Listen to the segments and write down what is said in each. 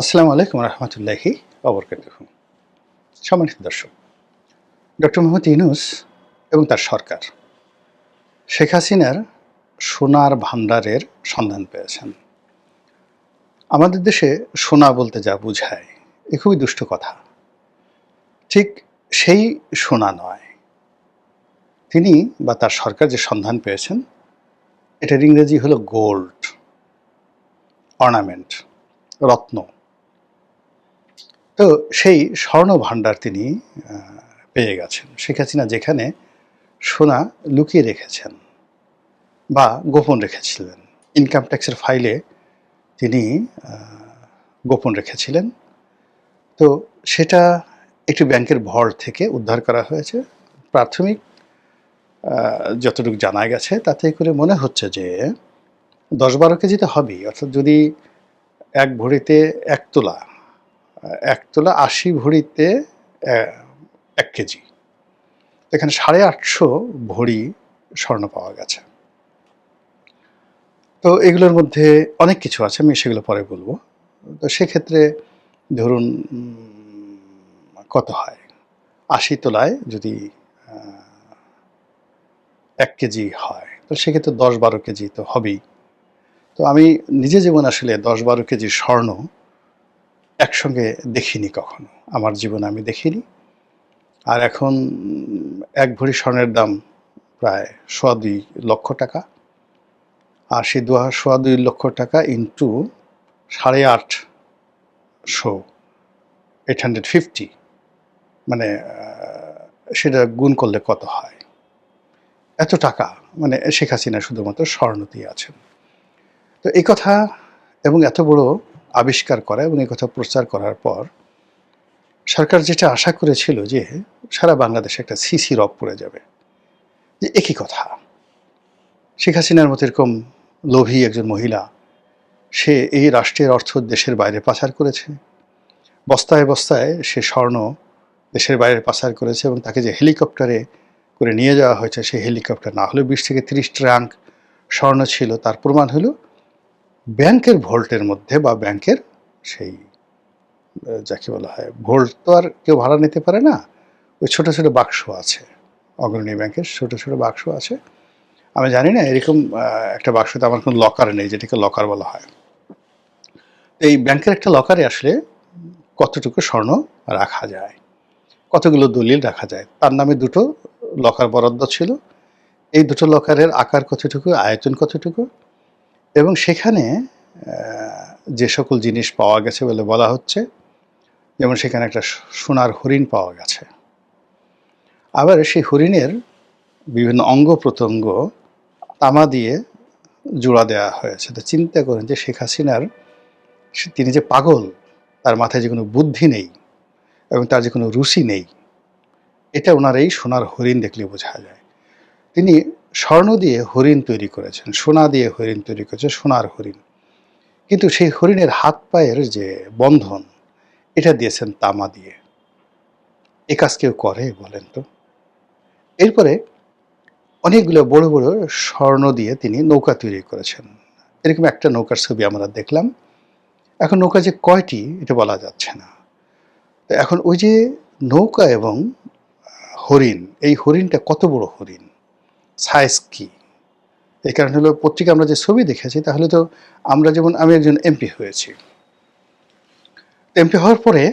আসসালামু আলাইকুম রহমতুল্লাহি ওবরকাতুহু। সম্মানিত দর্শক, ডক্টর মোহাম্মদ ইউনূস এবং তার সরকার শেখ হাসিনার সোনার ভাণ্ডারের সন্ধান পেয়েছেন। আমাদের দেশে সোনা বলতে যা বোঝায় এ খুবই দুষ্ট কথা। ঠিক সেই সোনা নয়, তিনি বা তার সরকার যে সন্ধান পেয়েছেন এটার ইংরেজি হলো গোল্ড, অর্নামেন্ট, রত্ন। তো সেই স্বর্ণ ভাণ্ডার তিনি পেয়ে গেছেন। শেখ হাসিনা যেখানে সোনা লুকিয়ে রেখেছেন বা গোপন রেখেছিলেন, ইনকাম ট্যাক্সের ফাইলে তিনি গোপন রেখেছিলেন। তো সেটা একটি ব্যাংকের ভল্ট থেকে উদ্ধার করা হয়েছে। প্রাথমিক যতটুকু জানা গেছে তাতে করে মনে হচ্ছে যে 10-12 কেজি তো হবেই। অর্থাৎ যদি এক ভরিতে 1 তোলা, 1 তোলা 80 ভরিতে 1 কেজি, এখানে 850 ভরি স্বর্ণ পাওয়া গেছে। তো এগুলোর মধ্যে অনেক কিছু আছে, আমি সেগুলো পরে বলবো। তো সেক্ষেত্রে ধরুন কত হয়, 80 তোলায় যদি 1 কেজি হয় তো সেক্ষেত্রে 10-12 কেজি তো হবেই। তো আমি নিজে যেমন আসলে 10-12 কেজি স্বর্ণ একসঙ্গে দেখিনি কখনো, আমার জীবনে আমি দেখিনি। আর এখন 1 ভরি স্বর্ণের দাম প্রায় 2.25 লক্ষ টাকা। আর সেই 2.25 লক্ষ টাকা ইন্টু 850, মানে সেটা গুণ করলে কত হয়? এত টাকা মানে শেখ হাসিনা শুধুমাত্র স্বর্ণ দিয়ে আছেন। তো এই কথা এবং এত বড় আবিষ্কার করা এবং এই কথা প্রচার করার পর সরকার যেটা আশা করেছিল যে সারা বাংলাদেশে একটা সিসি রব পড়ে যাবে, যে একই কথা। শেখ হাসিনার মতো এরকম লোভী একজন মহিলা, সে এই রাষ্ট্রের অর্থ দেশের বাইরে পাচার করেছে, বস্তায় বস্তায় সে স্বর্ণ দেশের বাইরে পাচার করেছে এবং তাকে যে হেলিকপ্টারে করে নিয়ে যাওয়া হয়েছে, সেই হেলিকপ্টার না হলেও 20 থেকে 30 ট্রাঙ্ক স্বর্ণ ছিল। তার প্রমাণ হলো ব্যাংকের ভল্টের মধ্যে বা ব্যাংকের সেই যাকে বলা হয় ভল্ট, তো আর কেউ ভাড়া নিতে পারে না, ওই ছোট ছোট বাক্স আছে, অগ্রণী ব্যাংকের ছোট ছোট বাক্স আছে। আমি জানি না এরকম একটা বাক্সতে আমার কোনো লকার নেই, যেটাকে লকার বলা হয়। এই ব্যাংকের একটা লকারে আসলে কতটুকু স্বর্ণ রাখা যায়, কতগুলো দলিল রাখা যায়, তার নামে 2টো লকার বরাদ্দ ছিল। এই 2টো লকারের আকার কতটুকু, আয়তন কতটুকু, এবং সেখানে যে সকল জিনিস পাওয়া গেছে বলে বলা হচ্ছে, যেমন সেখানে একটা সোনার হরিণ পাওয়া গেছে। আবার সেই হরিণের বিভিন্ন অঙ্গ প্রত্যঙ্গ তামা দিয়ে জোড়া দেওয়া হয়েছে। তো চিন্তা করেন যে শেখ হাসিনার, তিনি যে পাগল, তার মাথায় যে কোনো বুদ্ধি নেই এবং তার যে কোনো রুচি নেই, এটা ওনার এই সোনার হরিণ দেখলে বোঝা যায়। তিনি স্বর্ণ দিয়ে হরিণ তৈরি করেছেন, সোনা দিয়ে হরিণ তৈরি করেছেন, সোনার হরিণ, কিন্তু সেই হরিণের হাত পায়ের যে বন্ধন এটা দিয়েছেন তামা দিয়ে। এ কাজ কেউ করে বলেন তো? এরপরে অনেকগুলো বড় বড় স্বর্ণ দিয়ে তিনি নৌকা তৈরি করেছেন। এরকম একটা নৌকার ছবি আমরা দেখলাম। এখন নৌকা যে কয়টি এটা বলা যাচ্ছে না। তো এখন ওই যে নৌকা এবং হরিণ, এই হরিণটা কত বড় হরিণ, সাইজ কি? এই কারণে হলো পত্রিকা আমরা যে ছবি দেখেছি, তাহলে তো আমরা যেমন, আমি একজন এমপি হয়েছি, এমপি হওয়ার পরে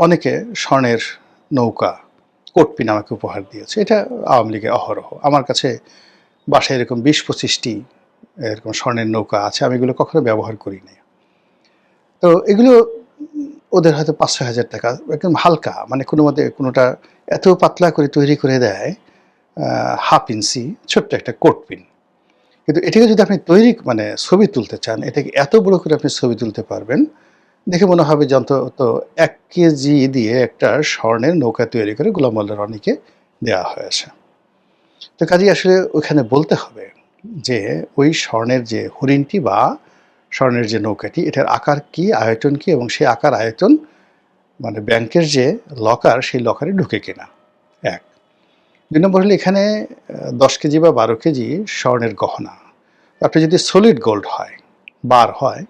অনেকে স্বর্ণের নৌকা, কোটপিন আমাকে উপহার দিয়েছে। এটা আওয়ামী লীগের অহরহ। আমার কাছে বাসায় এরকম 20-25টি এরকম স্বর্ণের নৌকা আছে, আমি এগুলো কখনো ব্যবহার করি না। তো এগুলো ওদের হয়তো 5-6 হাজার টাকা, একদম হালকা, মানে কোনো মতে কোনোটা এত পাতলা করে তৈরি করে দেয়, 1/2 ইঞ্চি ছোট্ট একটা কোটপিন। কিন্তু এটাকে যদি আপনি তৈরি মানে ছবি তুলতে চান, এটাকে এত বড় করে আপনি ছবি তুলতে পারবেন, দেখে মনে হবে যে অন্তত 1 কেজি দিয়ে একটা স্বর্ণের নৌকা তৈরি করে গোলাম মোল্লা রনিকে দেওয়া হয়েছে। তো কাজেই আসলে ওখানে বলতে হবে যে ওই স্বর্ণের যে হরিণটি বা স্বর্ণের যে নৌকাটি, এটার আকার কি, আয়তন কি, এবং সেই আকার আয়তন মানে ব্যাংকের যে লকার, সেই লকারে ঢুকে কিনা। 1 2 নম্বর হলো এখানে 10 কেজি বা 12 কেজি স্বর্ণের গহনা, আপনি যদি সলিড গোল্ড হয়, বার হয়,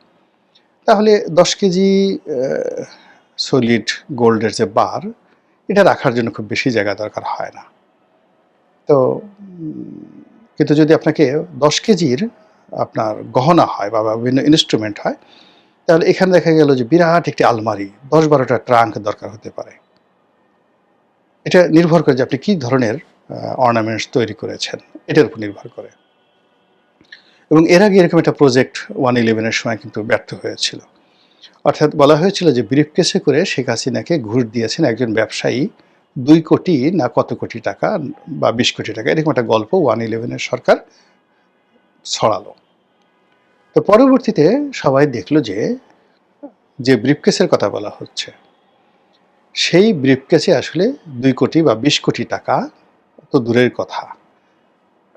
তাহলে 10 কেজি সলিড গোল্ডের যে বার, এটা রাখার জন্য খুব বেশি জায়গা দরকার হয় না। তো কিন্তু যদি আপনাকে 10 কেজির আপনার গহনা হয় বা বিভিন্ন ইনস্ট্রুমেন্ট হয়, তাহলে এখানে দেখা গেল যে বিরাট একটি আলমারি, 10-12টা ট্রাঙ্ক দরকার হতে পারে। এটা নির্ভর করে যে আপনি কী ধরনের অর্নামেন্টস তৈরি করেছেন, এটার উপর নির্ভর করে। এবং এর আগে এরকম একটা প্রজেক্ট 111-এর সময় কিন্তু ব্যর্থ হয়েছিল। অর্থাৎ বলা হয়েছিল যে ব্রিফকেসে করে শেখ হাসিনাকে ঘুষ দিয়েছেন একজন ব্যবসায়ী 2 কোটি না কত কোটি টাকা বা 20 কোটি টাকা, এরকম একটা গল্প 111-এর সরকার ছড়ালো। তো পরবর্তীতে সবাই দেখলো যে ব্রিফকেসের কথা বলা হচ্ছে, সেই ব্রিফকেসে আসলে 2 কোটি বা 20 কোটি টাকা তো দূরের কথা,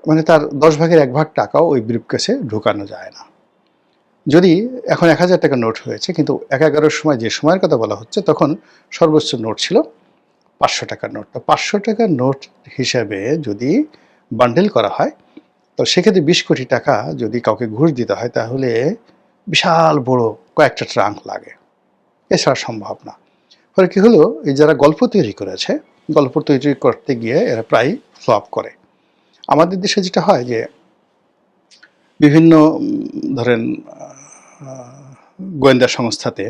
মানে তার 10 ভাগের 1 ভাগ টাকাও ওই ব্রিফকেসে ঢুকানো যায় না। যদি এখন 1000 টাকার নোট হয়েছে, কিন্তু 11-এর সময় যে সময়ের কথা বলা হচ্ছে তখন সর্বোচ্চ নোট ছিল 500 টাকার নোট। তো 500 টাকার নোট হিসাবে যদি বান্ডেল করা হয়, তো সেক্ষেত্রে 20 কোটি টাকা যদি কাউকে ঘুষ দিতে হয়, তাহলে বিশাল বড় কয়েকটা ট্রাঙ্ক লাগে, এছাড়া সম্ভব না। ফলে কী হলো, এই যারা গল্প তৈরি করেছে, গল্প তৈরি করতে গিয়ে এরা প্রায় ফ্লপ করে। আমাদের দেশে যেটা হয় যে বিভিন্ন ধরেন গোয়েন্দা সংস্থাতে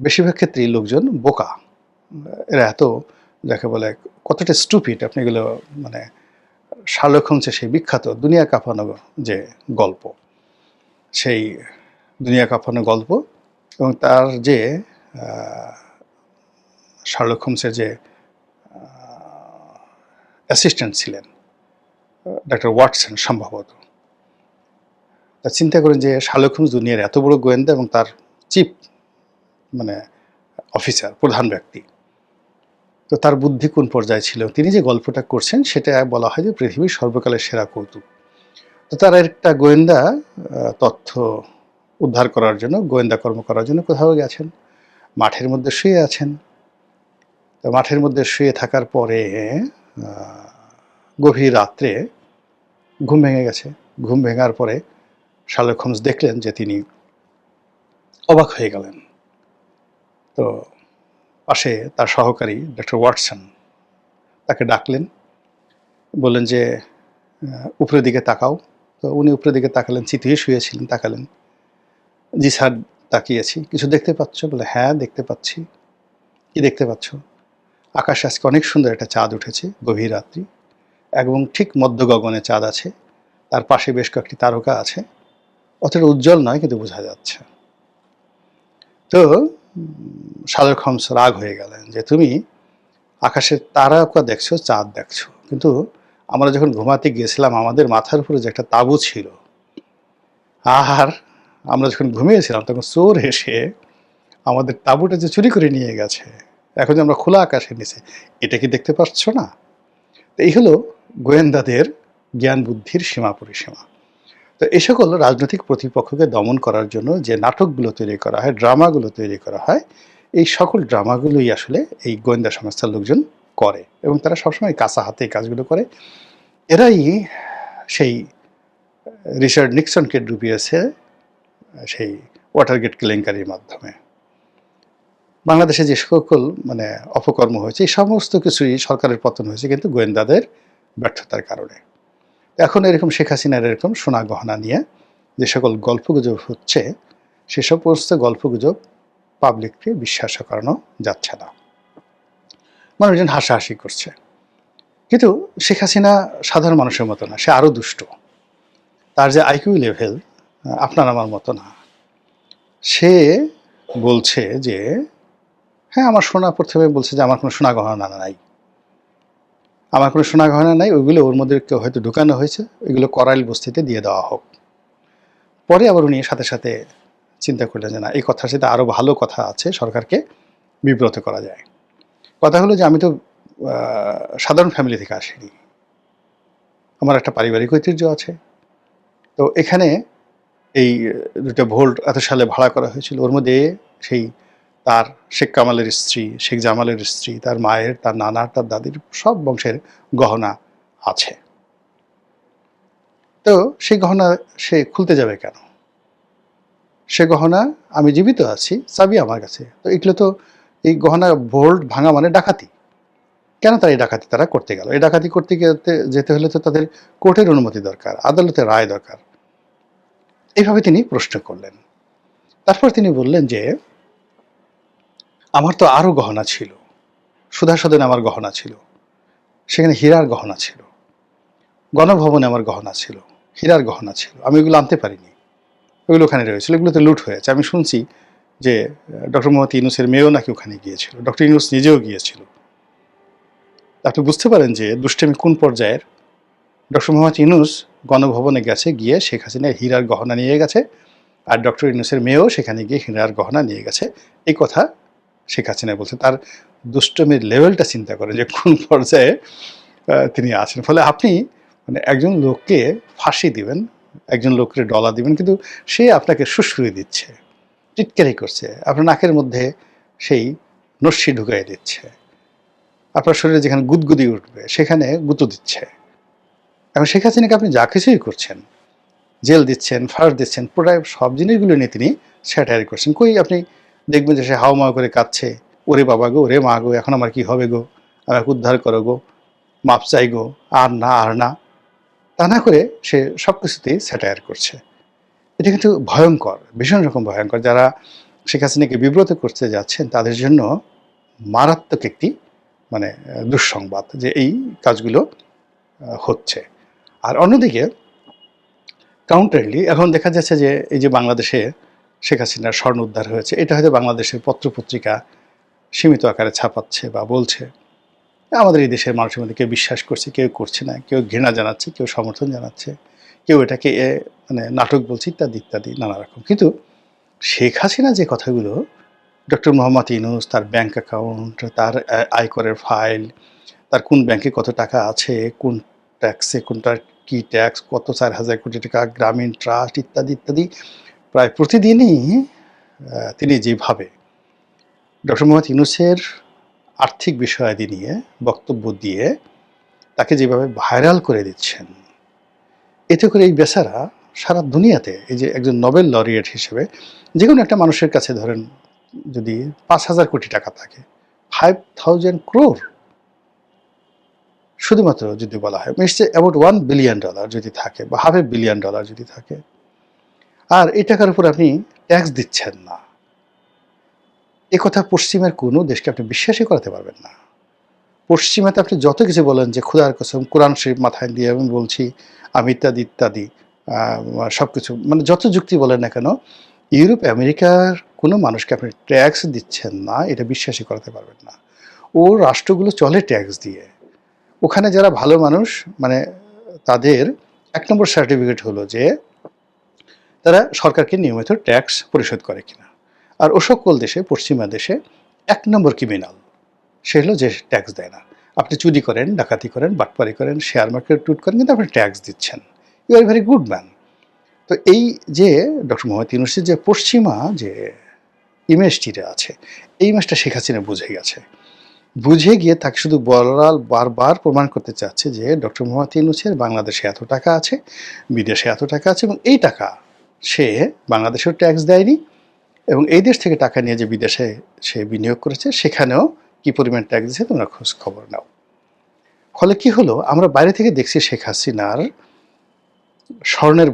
বেশিরভাগ ক্ষেত্রেই লোকজন বোকা, এরা এত যাকে বলে কতটা স্টুপিড, আপনি এগুলো মানে শার্লক হোমসের সেই বিখ্যাত দুনিয়া কাঁপানো যে গল্প, সেই দুনিয়া কাঁপানো গল্প, এবং তার যে শার্লক হোমসের যে অ্যাসিস্ট্যান্ট ছিলেন ডক্টর ওয়াটসন সম্ভবত, তা চিন্তা করেন যে শার্লক হোমস দুনিয়ার এত বড় গোয়েন্দা এবং তার চিফ মানে অফিসার, প্রধান ব্যক্তি, তো তার বুদ্ধি কোন পর্যায়ে ছিল। তিনি যে গল্পটা করছেন সেটা বলা হয় যে পৃথিবীর সর্বকালের সেরা কৌতুক। তো তার একটা গোয়েন্দা তথ্য উদ্ধার করার জন্য, গোয়েন্দা কর্ম করার জন্য কোথাও গেছেন, মাঠের মধ্যে শুয়ে আছেন। তো মাঠের মধ্যে শুয়ে থাকার পরে গভীর রাত্রে ঘুম ভেঙে গেছে। ঘুম ভেঙার পরে শার্লক হোমস দেখলেন যে তিনি অবাক হয়ে গেলেন। তো পাশে তার সহকারী ডক্টর ওয়াটসন তাকে ডাকলেন, বললেন যে উপরের দিকে তাকাও। তো উনি উপরের দিকে তাকালেন, চিতিয়ে শুয়েছিলেন, তাকালেন। জি স্যার, তাকিয়েছি। কিছু দেখতে পাচ্ছ? বলে হ্যাঁ দেখতে পাচ্ছি। কি দেখতে পাচ্ছ? আকাশে আজকে অনেক সুন্দর একটা চাঁদ উঠেছে, গভীর রাত্রি, এবং ঠিক মধ্য গগনে চাঁদ আছে, তার পাশে বেশ কয়েকটি তারকা আছে, অতটা উজ্জ্বল নয় কিন্তু বোঝা যাচ্ছে। তো শার্লক হোমস রাগ হয়ে গেলেন যে তুমি আকাশের তারকা দেখছো, চাঁদ দেখছো, কিন্তু আমরা যখন ঘুমাতে গিয়েছিলাম আমাদের মাথার উপরে যে একটা তাঁবু ছিল, আর আমরা যখন ঘুমিয়েছিলাম তখন চোর এসে আমাদের তাঁবুটা যে চুরি করে নিয়ে গেছে, এখন যে আমরা খোলা আকাশের নিচে, এটা কি দেখতে পাচ্ছ না? এই হলো গোয়েন্দাদের জ্ঞান বুদ্ধির সীমা পরিসীমা। তো এই সকল রাজনৈতিক প্রতিপক্ষকে দমন করার জন্য যে নাটকগুলো তৈরি করা হয়, ড্রামাগুলো তৈরি করা হয়, এই সকল ড্রামাগুলোই আসলে এই গোয়েন্দা সংস্থার লোকজন করে, এবং তারা সবসময় কাঁচা হাতে কাজগুলো করে। এরাই সেই রিচার্ড নিক্সনকে ডুবিয়েছে সেই ওয়াটারগেট কেলেঙ্কারির মাধ্যমে। বাংলাদেশে যে সকল মানে অপকর্ম হয়েছে, এই সমস্ত কিছুই সরকারের পতন হয়েছে কিন্তু গোয়েন্দাদের ব্যর্থতার কারণে। এখন এরকম শেখ হাসিনার এরকম সোনা গহনা নিয়ে যে সকল গল্পগুজব হচ্ছে, সে সমস্ত গল্পগুজব পাবলিককে বিশ্বাস করানো যাচ্ছে না। মানুষজন হাসাহাসি করছে, কিন্তু শেখ হাসিনা সাধারণ মানুষের মতো না, সে আরও দুষ্ট। তার যে আইকিউ লেভেল আপনার আমার মতো না। সে বলছে যে হ্যাঁ আমার সোনা, প্রথমে বলছে যে আমার কোনো সোনা গহনা নাই, আমার কোনো সোনা গহনা নাই, ওইগুলো ওর মধ্যে কেউ হয়তো ঢুকানো হয়েছে, ওইগুলো করাইল বস্তিতে দিয়ে দেওয়া হোক। পরে আবার উনি সাথে সাথে চিন্তা করলেন যে না, এই কথার সাথে আরও ভালো কথা আছে, সরকারকে বিব্রত করা যায়। কথা হলো যে আমি তো সাধারণ ফ্যামিলি থেকে আসিনি, আমার একটা পারিবারিক ঐতিহ্য আছে। তো এখানে এই দুটো ভোল্ট এত সালে ভাড়া করা হয়েছিল, ওর মধ্যে সেই তার শেখ কামালের স্ত্রী, শেখ জামালের স্ত্রী, তার মায়ের, তার নানার, তার দাদির সব বংশের গহনা আছে। তো সেই গহনা সে খুলতে যাবে কেন? সে গহনা আমি জীবিত আছি, চাবি আমার কাছে। তো এগুলো তো এই গহনা ভোল্ট ভাঙা মানে ডাকাতি। কেন তারা এই ডাকাতি তারা করতে গেল? এই ডাকাতি করতে যেতে হলে তো তাদের কোর্টের অনুমতি দরকার, আদালতের রায় দরকার। এইভাবে তিনি প্রশ্ন করলেন। তারপর তিনি বললেন যে আমার তো আরো গহনা ছিল, সুধাসদনে আমার গহনা ছিল, সেখানে হীরার গহনা ছিল, গণভবনে আমার গহনা ছিল, হীরার গহনা ছিল, আমি ওগুলো আনতে পারিনি, ওইগুলো ওখানে রয়েছিল, এগুলোতে লুট হয়েছে। আমি শুনছি যে ডক্টর মোহাম্মদ ইউনূসের মেয়েও নাকি ওখানে গিয়েছিল, ডক্টর ইউনূস নিজেও গিয়েছিল। আপনি বুঝতে পারেন যে দুষ্টামি কোন পর্যায়ের। ডক্টর মোহাম্মদ ইউনূস গণভবনে গেছে, গিয়ে শেখ হাসিনা হীরার গহনা নিয়ে গেছে, আর ডক্টর ইউনূসের মেয়েও সেখানে গিয়ে হীরার গহনা নিয়ে গেছে। এই কথা শেখ হাসিনা বলছে। তার দুষ্টমির লেভেলটা চিন্তা করেন যে কোন পর্যায়ে তিনি আছেন। ফলে আপনি মানে একজন লোককে ফাঁসি দিবেন, একজন লোককে ডলা দিবেন, কিন্তু সে আপনাকে সুশ্রুই দিচ্ছে, টিটকারি করছে, আপনার নাকের মধ্যে সেই নস্যি ঢুকাই দিচ্ছে, আপনার শরীরে যেখানে গুদগুদি উঠবে সেখানে গুঁতো দিচ্ছে। এখন শেখ হাসিনাকে আপনি যা কিছুই করছেন, জেল দিচ্ছেন, ফাঁস দিচ্ছেন, প্রায় সব জিনিসগুলো নিয়ে তিনি স্যাটায়ার করছেন। কই আপনি দেখবেন যে সে হাওমাও করে কাঁদছে, ওরে বাবা গো, ওরে মা গো, এখন আমার কি হবে গো, আমাকে উদ্ধার করো গো, মাপ চাই গো, আর না আর না। তা না করে সে সব কিছুতেই স্যাটায়ার করছে। এটা কিন্তু ভয়ঙ্কর, ভীষণ রকম ভয়ঙ্কর। যারা শেখ হাসিনাকে বিব্রত করতে যাচ্ছেন তাদের জন্য মারাত্মক একটি মানে দুঃসংবাদ যে এই কাজগুলো হচ্ছে। আর অন্যদিকে কাউন্টারলি এখন দেখা যাচ্ছে যে এই যে বাংলাদেশে শেখ হাসিনার স্বর্ণ উদ্ধার হয়েছে, এটা হয়তো বাংলাদেশের পত্রপত্রিকা সীমিত আকারে ছাপাচ্ছে বা বলছে। আমাদের এই দেশের মানুষের মধ্যে কেউ বিশ্বাস করছে, কেউ করছে না, কেউ ঘৃণা জানাচ্ছে, কেউ সমর্থন জানাচ্ছে, কেউ এটাকে মানে নাটক বলছে, ইত্যাদি ইত্যাদি নানা রকম। কিন্তু শেখ হাসিনা যে কথাগুলো, ডক্টর মোহাম্মদ ইউনূস, তার ব্যাংক অ্যাকাউন্ট, তার আয়করের ফাইল, তার কোন ব্যাংকে কত টাকা আছে, কোন ট্যাক্সে কোনটা কি ট্যাক্স, কত 4,000 কোটি টাকা গ্রামীণ ট্রাস্ট, ইত্যাদি ইত্যাদি, প্রায় প্রতিদিনই তিনি যেভাবে ডক্টর মোহাম্মদ ইউনূসের আর্থিক বিষয়াদি নিয়ে বক্তব্য দিয়ে তাকে যেভাবে ভাইরাল করে দিচ্ছেন, এতে করে এই বেচারা সারা দুনিয়াতে, এই যে একজন নোবেল লরিয়েট হিসেবে যে কোনো একটা মানুষের কাছে ধরেন যদি 5,000 কোটি টাকা থাকে, 5,000 crore শুধুমাত্র যদি বলা হয়, মিনস অ্যাবাউট $1 বিলিয়ন যদি থাকে বা $500 বিলিয়ন যদি থাকে, আর এই টাকার উপর আপনি ট্যাক্স দিচ্ছেন না, এ কথা পশ্চিমের কোনো দেশকে আপনি বিশ্বাসই করাতে পারবেন না। পশ্চিমাতে আপনি যত কিছু বলেন যে ক্ষুধার কসম, কোরআন শরীফ মাথায় দিয়ে আমি বলছি, আমি ইত্যাদি ইত্যাদি সব কিছু মানে যত যুক্তি বলেন না কেন, ইউরোপ আমেরিকার কোনো মানুষকে আপনি ট্যাক্স দিচ্ছেন না, এটা বিশ্বাসই করাতে পারবেন না। ও রাষ্ট্রগুলো চলে ট্যাক্স দিয়ে। ওখানে যারা ভালো মানুষ মানে তাদের 1 নম্বর সার্টিফিকেট হলো যে তারা সরকারকে নিয়মিত ট্যাক্স পরিশোধ করে কিনা। আর ও সকল দেশে, পশ্চিমা দেশে 1 নম্বর ক্রিমিনাল সে হলো যে ট্যাক্স দেয় না। আপনি চুরি করেন, ডাকাতি করেন, বাটপারি করেন, শেয়ার মার্কেট টুট করেন, কিন্তু আপনি ট্যাক্স দিচ্ছেন, you are very good man. তো এই যে ডক্টর মোহাম্মদ ইউনূসের যে পশ্চিমা যে ইমেজটিতে আছে, এই ইমেজটা শেখ হাসিনা বুঝে গেছে। বুঝে গিয়ে তাকে শুধু বারবার প্রমাণ করতে চাচ্ছে যে ডক্টর মোহাম্মদ ইউনূসের বাংলাদেশে এত টাকা আছে, বিদেশে এত টাকা আছে, এবং এই টাকা সে বাংলাদেশেও ট্যাক্স দেয়নি, এবং এই দেশ থেকে টাকা নিয়ে যে বিদেশে সে বিনিয়োগ করেছে সেখানেও কি পরিমাণ ট্যাক্স দিচ্ছে তোমরা খোঁজ খবর নাও। ফলে কি হলো, আমরা বাইরে থেকে দেখছি শেখ হাসিনার স্বর্ণের